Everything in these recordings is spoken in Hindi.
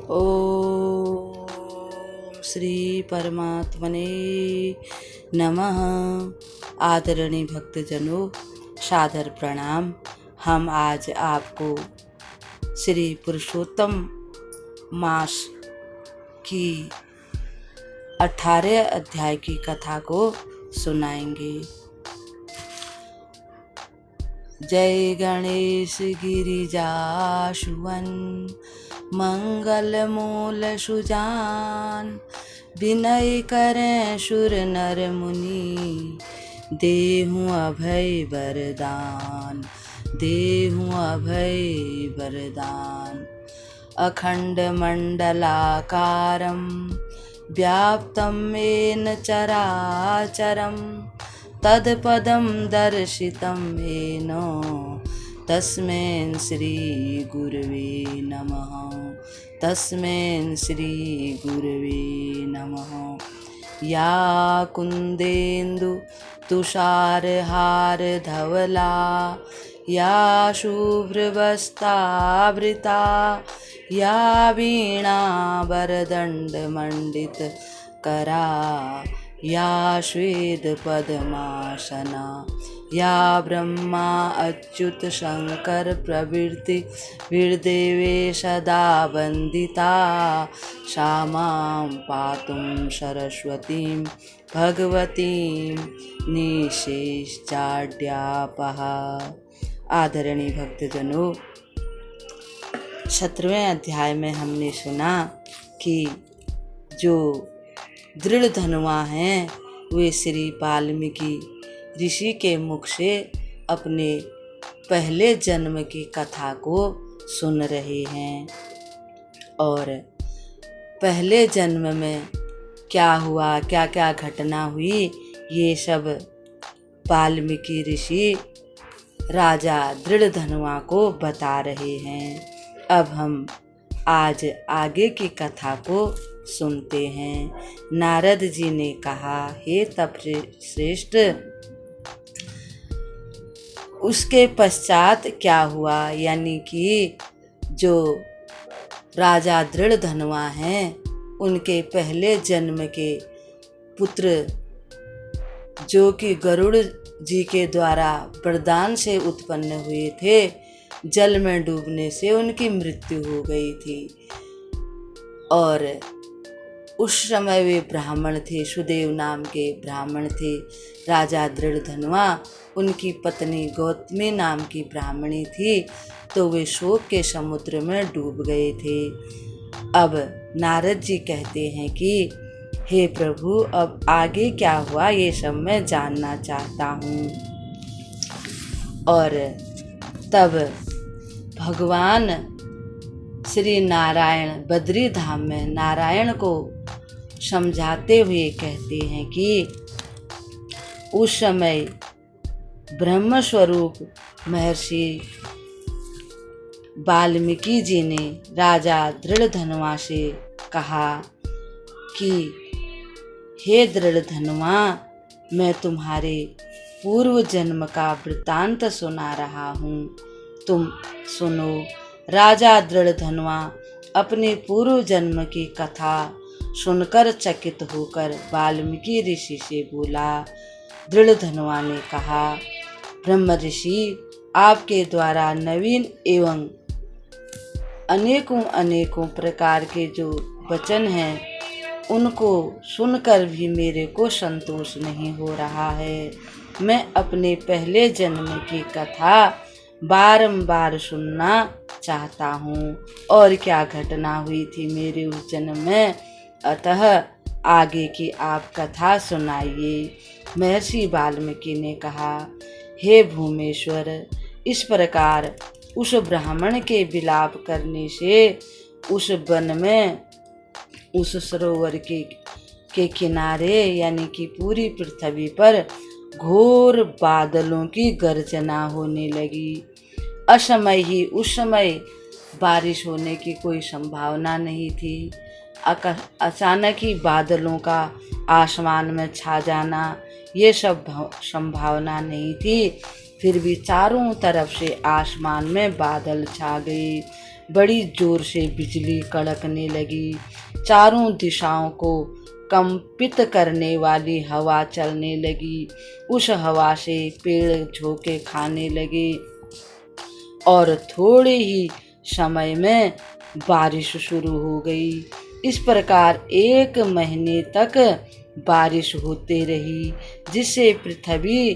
ओम श्री परमात्मने नमः। आदरणीय भक्तजनों, सादर प्रणाम। हम आज आपको श्री पुरुषोत्तम मास की 18 अध्याय की कथा को सुनाएंगे। जय गणेश गिरिजाशुवन मंगल मूल सुजान, विनय करें सुर नर मुनि, देहु अभय वरदान, देहु अभय वरदान। अखंड मंडलाकारं व्याप्तं येन चराचरं, तत्पदं दर्शितं येन तस्मै श्री गुरवे नमः, तस्मै श्री गुरवे नमः। या कुन्देन्दु तुषारहार धवला, या शुभ्रवस्त्रावृता, या वीणा वरदण्ड मंडित करा, या श्वेत पद्मासना, या ब्रह्मा अच्युत शंकर प्रभृति वीरदेवे सदा वंदिता, सा मां पातुं सरस्वतीं भगवतीं निशेषजाड्यापहा। आदरणीय भक्तजनों, 17वें अध्याय में हमने सुना कि जो दृढ़ धनुआ हैं वे श्री वाल्मीकि ऋषि के मुख से अपने पहले जन्म की कथा को सुन रहे हैं और पहले जन्म में क्या हुआ, क्या क्या घटना हुई, ये सब वाल्मीकि ऋषि राजा दृढ़ धनुआ को बता रहे हैं। अब हम आज आगे की कथा को सुनते हैं। नारद जी ने कहा, हे तपश्रेष्ठ, उसके पश्चात क्या हुआ, यानी कि जो राजा दृढ़ धनुआ हैं उनके पहले जन्म के पुत्र जो कि गरुड़ जी के द्वारा वरदान से उत्पन्न हुए थे, जल में डूबने से उनकी मृत्यु हो गई थी। और उस समय वे ब्राह्मण थे, सुदेव नाम के ब्राह्मण थे। राजा दृढ़ धनुआ, उनकी पत्नी गौतमी नाम की ब्राह्मणी थी, तो वे शोक के समुद्र में डूब गए थे। अब नारद जी कहते हैं कि हे प्रभु, अब आगे क्या हुआ ये सब मैं जानना चाहता हूँ। और तब भगवान श्री नारायण बद्री धाम में नारायण को समझाते हुए कहते हैं कि उस समय ब्रह्म स्वरूप महर्षि वाल्मीकि जी ने राजा दृढ़ धनुआ से कहा कि हे दृढ़ धनुआ, मैं तुम्हारे पूर्व जन्म का वृत्तांत सुना रहा हूँ, तुम सुनो। राजा दृढ़ धनुआ अपने पूर्व जन्म की कथा सुनकर चकित होकर वाल्मीकि ऋषि से बोला। दृढ़ धनुआ ने कहा, ब्रह्म ऋषि, आपके द्वारा नवीन एवं अनेकों अनेकों प्रकार के जो वचन हैं उनको सुनकर भी मेरे को संतोष नहीं हो रहा है। मैं अपने पहले जन्म की कथा बारंबार सुनना चाहता हूँ और क्या घटना हुई थी मेरे उस जन्म में, अतः आगे की आप कथा सुनाइए। महर्षि वाल्मीकि ने कहा, हे भूमेश्वर, इस प्रकार उस ब्राह्मण के विलाप करने से उस वन में, उस सरोवर के किनारे यानी कि पूरी पृथ्वी पर घोर बादलों की गर्जना होने लगी। असमय ही उस समय बारिश होने की कोई संभावना नहीं थी। अचानक ही बादलों का आसमान में छा जाना, ये सब संभावना नहीं थी। फिर भी चारों तरफ से आसमान में बादल छा गए। बड़ी जोर से बिजली कड़कने लगी। चारों दिशाओं को कंपित करने वाली हवा चलने लगी। उस हवा से पेड़ झोंके खाने लगे और थोड़े ही समय में बारिश शुरू हो गई। इस प्रकार 1 महीने तक बारिश होते रही, जिससे पृथ्वी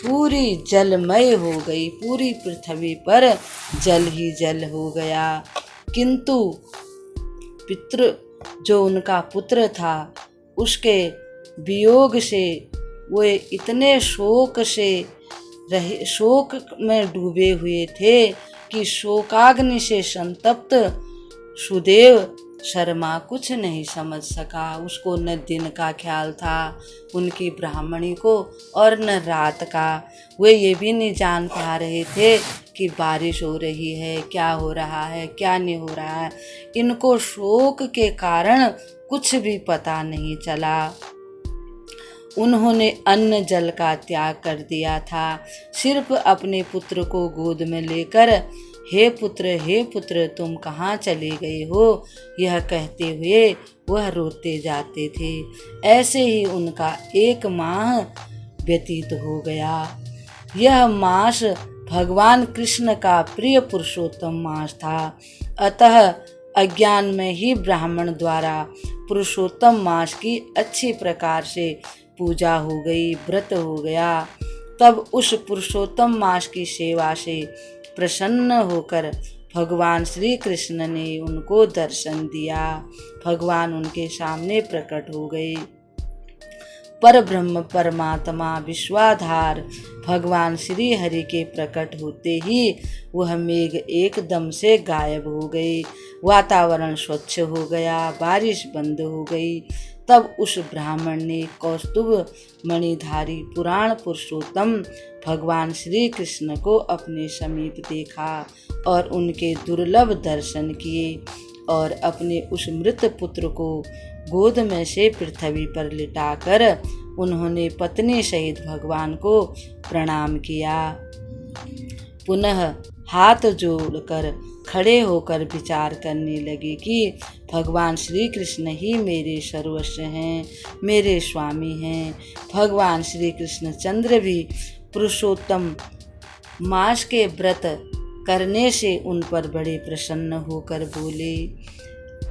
पूरी जलमय हो गई। पूरी पृथ्वी पर जल ही जल हो गया। किंतु जो उनका पुत्र था, उसके वियोग से वे इतने शोक में डूबे हुए थे कि शोकाग्नि से संतप्त सुदेव शर्मा कुछ नहीं समझ सका। उसको न दिन का ख्याल था उनकी ब्राह्मणी को और न रात का। वे ये भी नहीं जान पा रहे थे कि बारिश हो रही है, क्या हो रहा है, क्या नहीं हो रहा है। इनको शोक के कारण कुछ भी पता नहीं चला। उन्होंने अन्न जल का त्याग कर दिया था। सिर्फ अपने पुत्र को गोद में लेकर हे पुत्र तुम कहाँ चले गए हो, यह कहते हुए वह रोते जाते थे। ऐसे ही उनका 1 माह व्यतीत हो गया। यह मास भगवान कृष्ण का प्रिय पुरुषोत्तम मास था। अतः अज्ञान में ही ब्राह्मण द्वारा पुरुषोत्तम मास की अच्छी प्रकार से पूजा हो गई, व्रत हो गया। तब उस पुरुषोत्तम मास की सेवा से प्रसन्न होकर भगवान श्री कृष्ण ने उनको दर्शन दिया। भगवान उनके सामने प्रकट हो गए। पर ब्रह्म परमात्मा विश्वाधार भगवान श्री हरि के प्रकट होते ही वह मेघ एकदम से गायब हो गए। वातावरण स्वच्छ हो गया, बारिश बंद हो गई। तब उस ब्राह्मण ने कौस्तुभ मणिधारी पुराण पुरुषोत्तम भगवान श्री कृष्ण को अपने समीप देखा और उनके दुर्लभ दर्शन किए और अपने उस मृत पुत्र को गोद में से पृथ्वी पर लिटाकर उन्होंने पत्नी सहित भगवान को प्रणाम किया। पुनः हाथ जोड़कर खड़े होकर विचार करने लगे कि भगवान श्री कृष्ण ही मेरे सर्वस्व हैं, मेरे स्वामी हैं। भगवान श्री कृष्ण चंद्र भी पुरुषोत्तम मास के व्रत करने से उन पर बड़े प्रसन्न होकर बोले।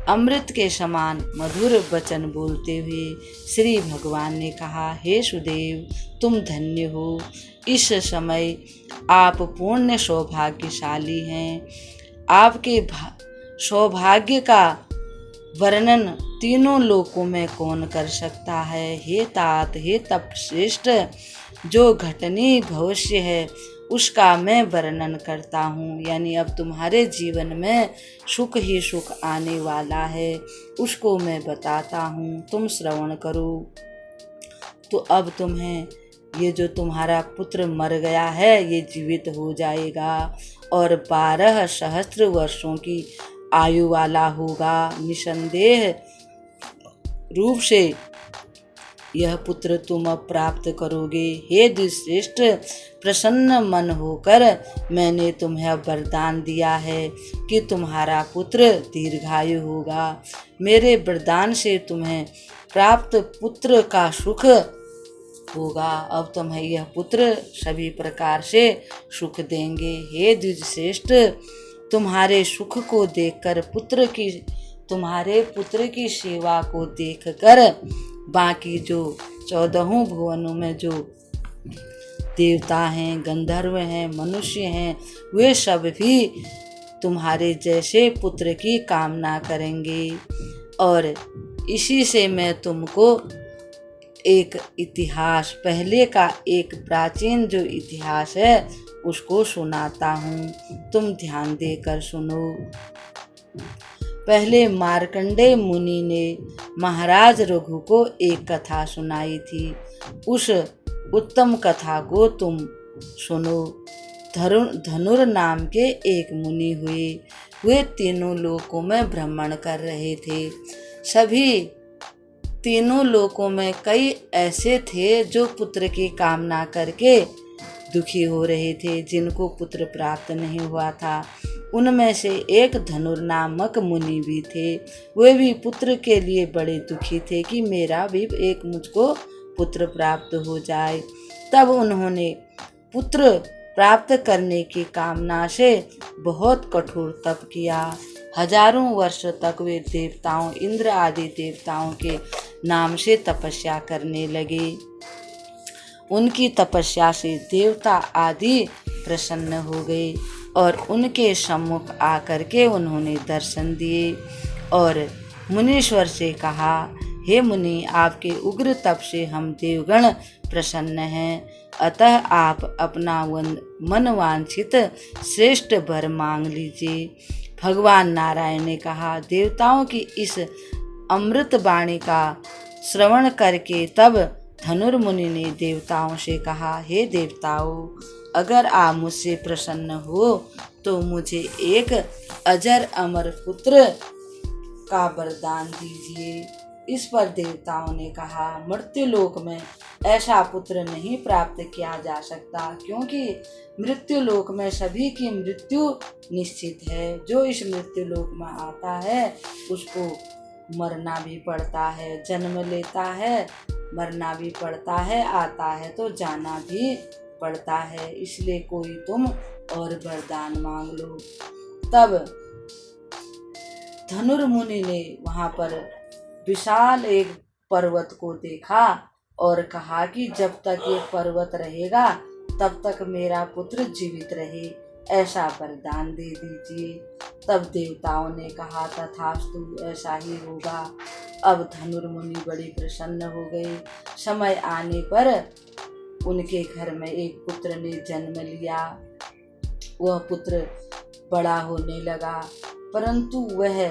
अमृत के समान मधुर वचन बोलते हुए श्री भगवान ने कहा, हे सुदेव तुम धन्य हो। इस समय आप पूर्ण सौभाग्यशाली हैं। आपके सौभाग्य का वर्णन तीनों लोकों में कौन कर सकता है। हे तात, हे तपश्रेष्ठ, जो घटनीय भविष्य है उसका मैं वर्णन करता हूँ। यानी अब तुम्हारे जीवन में सुख ही सुख आने वाला है, उसको मैं बताता हूँ, तुम श्रवण करो। तो अब तुम्हें ये जो तुम्हारा पुत्र मर गया है ये जीवित हो जाएगा और 12 सहस्त्र वर्षों की आयु वाला होगा। निसंदेह रूप से यह पुत्र तुम अब प्राप्त करोगे। हे द्विश्रेष्ठ, प्रसन्न मन होकर मैंने तुम्हें वरदान दिया है कि तुम्हारा पुत्र दीर्घायु होगा। मेरे वरदान से तुम्हें प्राप्त पुत्र का सुख होगा। अब तुम्हें यह पुत्र सभी प्रकार से सुख देंगे। हे द्विजश्रेष्ठ, तुम्हारे सुख को देखकर तुम्हारे पुत्र की सेवा को देखकर बाकी जो 14 भुवनों में जो देवता हैं, गंधर्व हैं, मनुष्य हैं, वे सब भी तुम्हारे जैसे पुत्र की कामना करेंगे। और इसी से मैं तुमको एक इतिहास, पहले का एक प्राचीन जो इतिहास है उसको सुनाता हूँ, तुम ध्यान देकर सुनो। पहले मार्कंडेय मुनि ने महाराज रघु को एक कथा सुनाई थी। उस उत्तम कथा को तुम सुनो। धनुर नाम के एक मुनि हुए। वे तीनों लोकों में भ्रमण कर रहे थे। सभी तीनों लोकों में कई ऐसे थे जो पुत्र की कामना करके दुखी हो रहे थे, जिनको पुत्र प्राप्त नहीं हुआ था। उनमें से एक धनुर नामक मुनि भी थे। वे भी पुत्र के लिए बड़े दुखी थे कि मेरा भी एक मुझको पुत्र प्राप्त हो जाए। तब उन्होंने पुत्र प्राप्त करने की कामना से बहुत कठोर तप किया। हजारों वर्ष तक वे देवताओं, इंद्र आदि देवताओं के नाम से तपस्या करने लगे। उनकी तपस्या से देवता आदि प्रसन्न हो गए और उनके सम्मुख आकर के उन्होंने दर्शन दिए और मुनीश्वर से कहा, हे मुनि, आपके उग्र तप से हम देवगण प्रसन्न हैं, अतः आप अपना मन वांछित श्रेष्ठ वर मांग लीजिए। भगवान नारायण ने कहा, देवताओं की इस अमृत वाणी का श्रवण करके तब धनुर्मुनि ने देवताओं से कहा, हे देवताओं, अगर आप मुझसे प्रसन्न हो तो मुझे एक अजर अमर पुत्र का वरदान दीजिए। इस पर देवताओं ने कहा, मृत्युलोक में ऐसा पुत्र नहीं प्राप्त किया जा सकता, क्योंकि मृत्युलोक में सभी की मृत्यु निश्चित है। जो इस मृत्युलोक में आता है उसको मरना भी पड़ता है, जन्म लेता है, मरना भी पड़ता है, आता है तो जाना भी पड़ता है, इसलिए कोई तुम और वरदान मांग लो। तब धनुर्मुनि ने वहां पर विशाल एक पर्वत को देखा और कहा कि जब तक ये पर्वत रहेगा तब तक मेरा पुत्र जीवित रहे, ऐसा वरदान दे दीजिए। तब देवताओं ने कहा, तथास्तु, ऐसा ही होगा। अब धनुर्मुनि बड़े प्रसन्न हो गए। समय आने पर उनके घर में एक पुत्र ने जन्म लिया। वह पुत्र बड़ा होने लगा, परंतु वह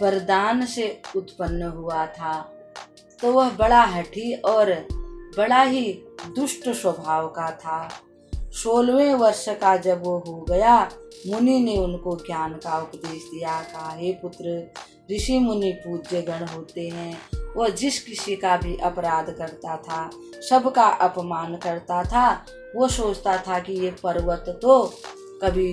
वरदान से उत्पन्न हुआ था तो वह बड़ा हठी और बड़ा ही दुष्ट स्वभाव का था। 16वें वर्ष का जब वो हो गया, मुनि ने उनको ज्ञान का उपदेश दिया। कहा, हे पुत्र, ऋषि मुनि पूज्य गण होते हैं। वह जिस किसी का भी अपराध करता था, सबका अपमान करता था, वो सोचता था कि ये पर्वत तो कभी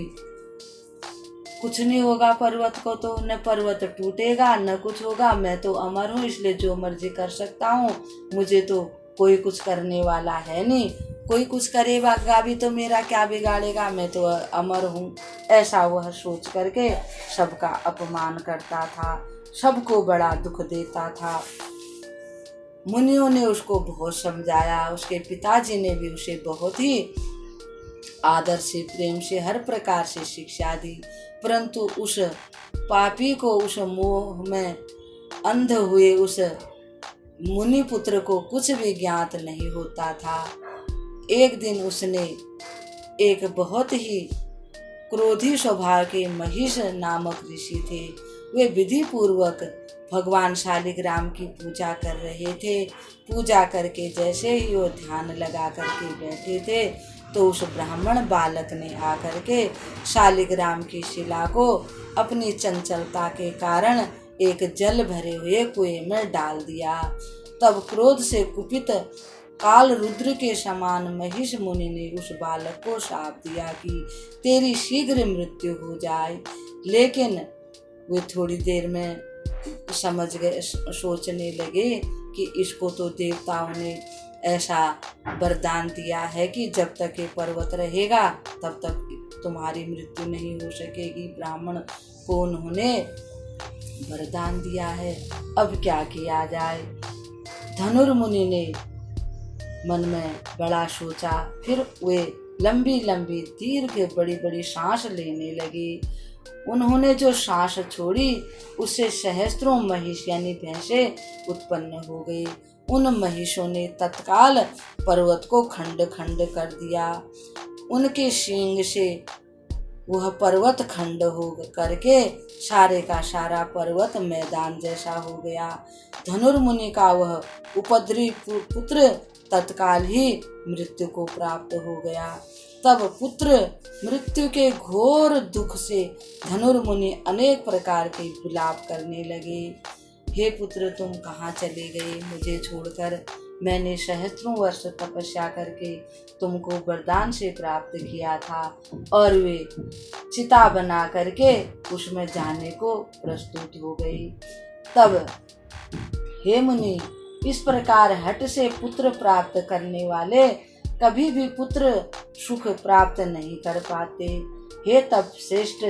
कुछ नहीं होगा, पर्वत को तो न पर्वत टूटेगा न कुछ होगा, मैं तो अमर हूँ, इसलिए जो मर्जी कर सकता हूँ, मुझे तो कोई कुछ करने वाला है नहीं, कोई कुछ करेगा भी तो मेरा क्या बिगाड़ेगा, मैं तो अमर हूँ। ऐसा वह सोच करके सबका अपमान करता था, सबको बड़ा दुख देता था। मुनियों ने उसको बहुत समझाया, उसके पिताजी ने भी उसे बहुत ही आदर से, प्रेम से, हर प्रकार से शिक्षा दी, परंतु उस पापी को, उस मोह में अंध हुए उस मुनि पुत्र को कुछ भी ज्ञात नहीं होता था। एक दिन उसने एक बहुत ही क्रोधी स्वभाव के महिष नामक ऋषि थे, वे विधि पूर्वक भगवान शालिग्राम की पूजा कर रहे थे। पूजा करके जैसे ही वो ध्यान लगा करके बैठे थे तो उस ब्राह्मण बालक ने आकर के शालिग्राम की शिला को अपनी चंचलता के कारण एक जल भरे हुए कुएं में डाल दिया। तब क्रोध से कुपित काल रुद्र के समान महिष मुनि ने उस बालक को शाप दिया कि तेरी शीघ्र मृत्यु हो जाए। लेकिन वे थोड़ी देर में समझ गए, सोचने लगे कि इसको तो देवताओं ने ऐसा वरदान दिया है कि जब तक ये पर्वत रहेगा तब तक तुम्हारी मृत्यु नहीं हो सकेगी। ब्राह्मण को उन्होंने वरदान दिया है, अब क्या किया जाए। धनुर्मुनि ने मन में बड़ा सोचा, फिर वे लंबी लंबी दीर्घ बड़ी बड़ी सांस लेने लगे। उन्होंने जो सांस छोड़ी उससे सहस्त्रों महिष यानी भैंसें उत्पन्न हो गई। उन महिषों ने तत्काल पर्वत को खंड खंड कर दिया। उनके सींग से वह पर्वत खंड हो करके सारे का सारा पर्वत मैदान जैसा हो गया। धनुर्मुनि का वह उपद्रवी पुत्र तत्काल ही मृत्यु को प्राप्त हो गया। तब पुत्र मृत्यु के घोर दुख से धनुर्मुनि अनेक प्रकार के विलाप करने लगे। हे पुत्र, तुम कहाँ चले गए मुझे छोड़कर? मैंने सहस्त्रों वर्ष तपस्या करके तुमको वरदान से प्राप्त किया था और वे चिता बना करके उसमें जाने को प्रस्तुत हो गई। तब हे मुनि, इस प्रकार हठ से पुत्र प्राप्त करने वाले कभी भी पुत्र सुख प्राप्त नहीं कर पाते। हे तप श्रेष्ठ,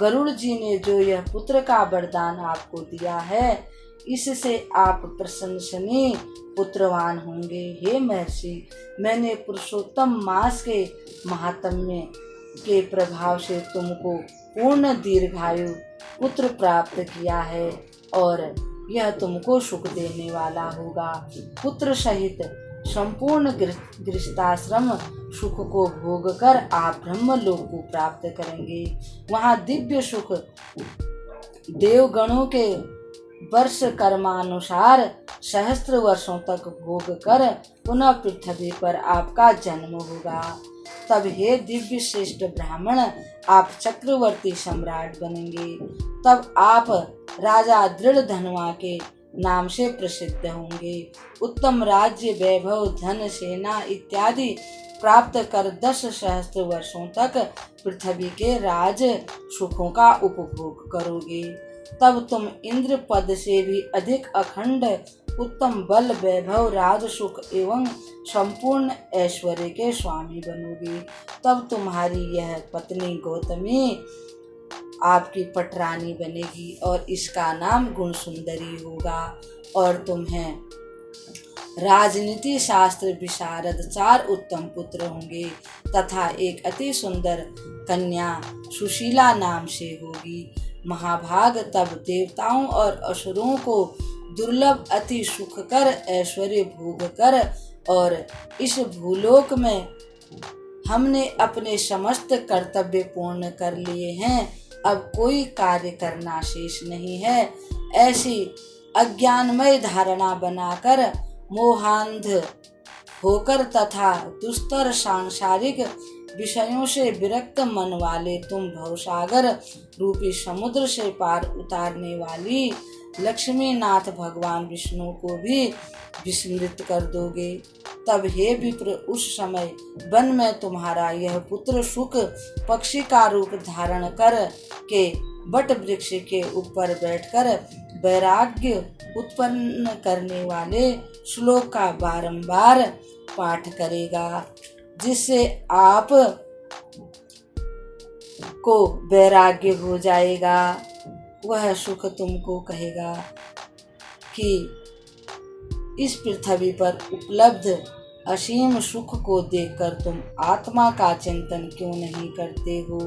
गरुड़ जी ने जो यह पुत्र का वरदान आपको दिया है, इससे आप प्रशंसनीय पुत्रवान होंगे। हे महर्षि, मैंने पुरुषोत्तम मास के महात्म्य के प्रभाव से तुमको पूर्ण दीर्घायु पुत्र प्राप्त किया है और यह तुमको सुख देने वाला होगा। पुत्र सहित संपूर्ण गृहस्थाश्रम सुख को भोग कर आप ब्रह्मलोक को प्राप्त करेंगे। वहाँ दिव्य सुख देवगणों के वर्ष कर्मानुसार सहस्त्र वर्षों तक भोग कर पुनः पृथ्वी पर आपका जन्म होगा। तब हे दिव्य श्रेष्ठ ब्राह्मण, आप चक्रवर्ती सम्राट बनेंगे। तब आप राजा दृढ़ धनुआ के नाम से प्रसिद्ध होंगे। उत्तम राज्य, वैभव, धन, सेना इत्यादि प्राप्त कर 10 सहस्त्र वर्षों तक पृथ्वी के राज सुखों का उपभोग करोगे। तब तुम इंद्र पद से भी अधिक अखंड उत्तम बल, वैभव, राज सुख एवं संपूर्ण ऐश्वर्य के स्वामी बनोगे। तब तुम्हारी यह पत्नी गौतमी आपकी पटरानी बनेगी और इसका नाम गुण सुंदरी होगा और तुम्हें राजनीति शास्त्र विशारद 4 उत्तम पुत्र होंगे तथा एक अति सुंदर कन्या सुशीला नाम से होगी। महाभाग, तब देवताओं और असुरों को दुर्लभ अति सुखकर ऐश्वर्य भोग कर और इस भूलोक में हमने अपने समस्त कर्तव्य पूर्ण कर लिए हैं, अब कोई कार्य करना शेष नहीं है। ऐसी अज्ञानमय धारणा बनाकर मोहांध होकर तथा दुस्तर सांसारिक विषयों से विरक्त मन वाले तुम भवसागर रूपी समुद्र से पार उतारने वाली लक्ष्मी नाथ भगवान विष्णु को भी विस्मृत कर दोगे। तब हे विप्र, उस समय वन में तुम्हारा यह पुत्र शुक पक्षी का रूप धारण कर के बट वृक्ष के ऊपर बैठकर वैराग्य उत्पन्न करने वाले श्लोक का बारंबार पाठ करेगा, जिससे आप को वैराग्य हो जाएगा। वह सुख तुमको कहेगा कि इस पृथ्वी पर उपलब्ध असीम सुख को देखकर तुम आत्मा का चिंतन क्यों नहीं करते हो?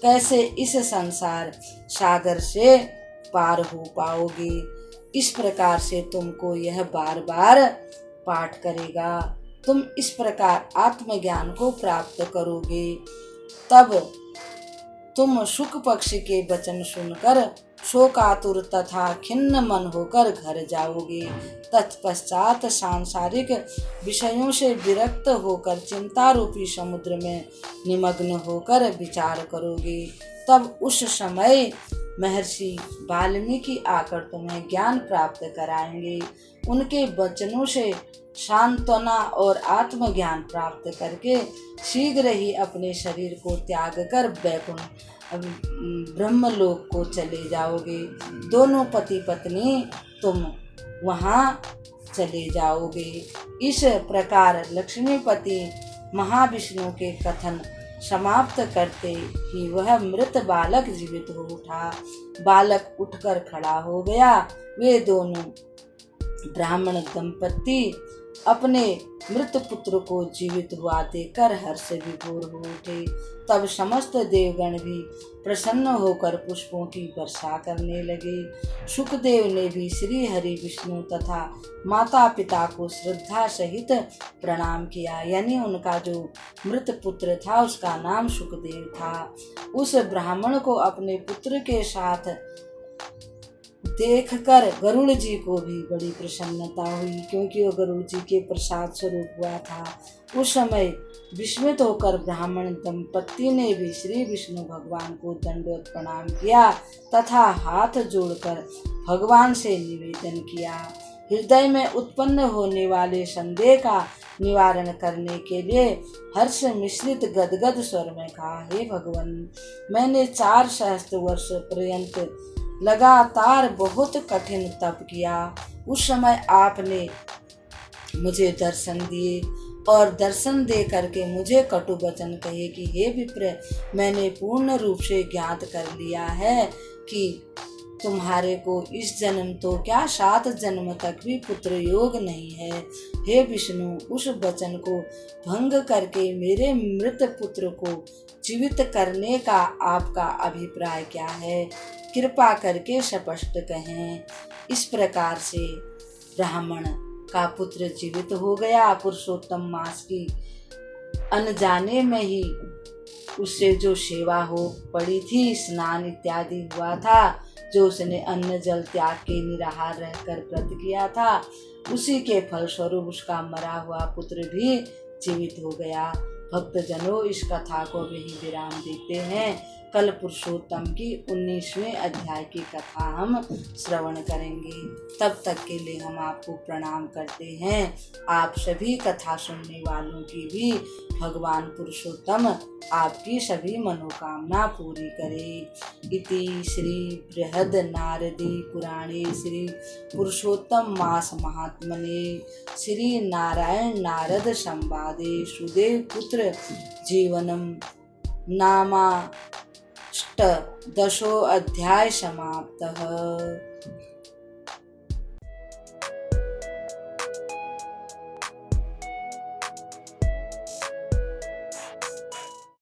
कैसे इस संसार सागर से पार हो पाओगे? इस प्रकार से तुमको यह बार बार पाठ करेगा। तुम इस प्रकार आत्मज्ञान को प्राप्त करोगे। तब तुम शुक पक्षी के वचन सुनकर शोकातुर तथा खिन्न मन होकर घर जाओगे। तत्पश्चात सांसारिक विषयों से विरक्त होकर चिंता रूपी समुद्र में निमग्न होकर विचार करोगे। तब उस समय महर्षि वाल्मीकि आकर तुम्हें ज्ञान प्राप्त कराएंगे। उनके वचनों से सांत्वना और आत्मज्ञान प्राप्त करके शीघ्र ही अपने शरीर को त्याग कर वैकुंठ ब्रह्मलोक को चले जाओगे। दोनों पति पत्नी तुम वहाँ चले जाओगे। इस प्रकार लक्ष्मीपति महाविष्णु के कथन समाप्त करते ही वह मृत बालक जीवित हो उठा। बालक उठकर खड़ा हो गया। वे दोनों ब्राह्मण दंपत्ति अपने मृत पुत्र को जीवित हुआ देखकर हर्ष विभोर हो उठे। तब समस्त देवगण भी प्रसन्न होकर पुष्पों की वर्षा करने लगे। सुखदेव ने भी श्री हरि विष्णु तथा माता पिता को श्रद्धा सहित प्रणाम किया। यानी उनका जो मृत पुत्र था उसका नाम सुखदेव था। उस ब्राह्मण को अपने पुत्र के साथ देखकर गरुड़ जी को भी बड़ी प्रसन्नता हुई, क्योंकि वो गरुड़ जी के प्रसाद स्वरूप हुआ था। उस समय विस्मित होकर ब्राह्मण दंपत्ति ने भी श्री विष्णु भगवान को दंडवत प्रणाम किया तथा हाथ जोड़कर भगवान से निवेदन किया, हृदय में उत्पन्न होने वाले संदेह का निवारण करने के लिए हर्ष मिश्रित गदगद स्वर में कहा, हे भगवान, मैंने 4 सहस्त्र वर्ष पर्यंत लगातार बहुत कठिन तप किया। उस समय आपने मुझे दर्शन दिए और दर्शन दे करके मुझे कटु वचन कहे कि हे विप्र, मैंने पूर्ण रूप से ज्ञात कर लिया है कि तुम्हारे को इस जन्म तो क्या 7 जन्म तक भी पुत्र योग नहीं है। हे विष्णु, उस वचन को भंग करके मेरे मृत पुत्र को जीवित करने का आपका अभिप्राय क्या है? कृपा करके स्पष्ट कहें। इस प्रकार से ब्राह्मण का पुत्र जीवित हो गया। पुरुषोत्तम मास की अनजाने में ही उससे जो सेवा हो पड़ी थी, स्नान इत्यादि हुआ था, जो उसने अन्न जल त्याग के निराहार रहकर व्रत किया था, उसी के फलस्वरूप उसका मरा हुआ पुत्र भी जीवित हो गया। भक्तजनों, इस कथा को भी विराम देते हैं। कल पुरुषोत्तम की 19वें अध्याय की कथा हम श्रवण करेंगे। तब तक के लिए हम आपको प्रणाम करते हैं। आप सभी कथा सुनने वालों की भी भगवान पुरुषोत्तम आपकी सभी मनोकामना पूरी करे। इति श्री बृहद नारदी पुराणे श्री पुरुषोत्तम मास महात्मने श्री नारायण नारद संवादे सुदेव पुत्र जीवनम नामा 18 अध्याय समाप्तः।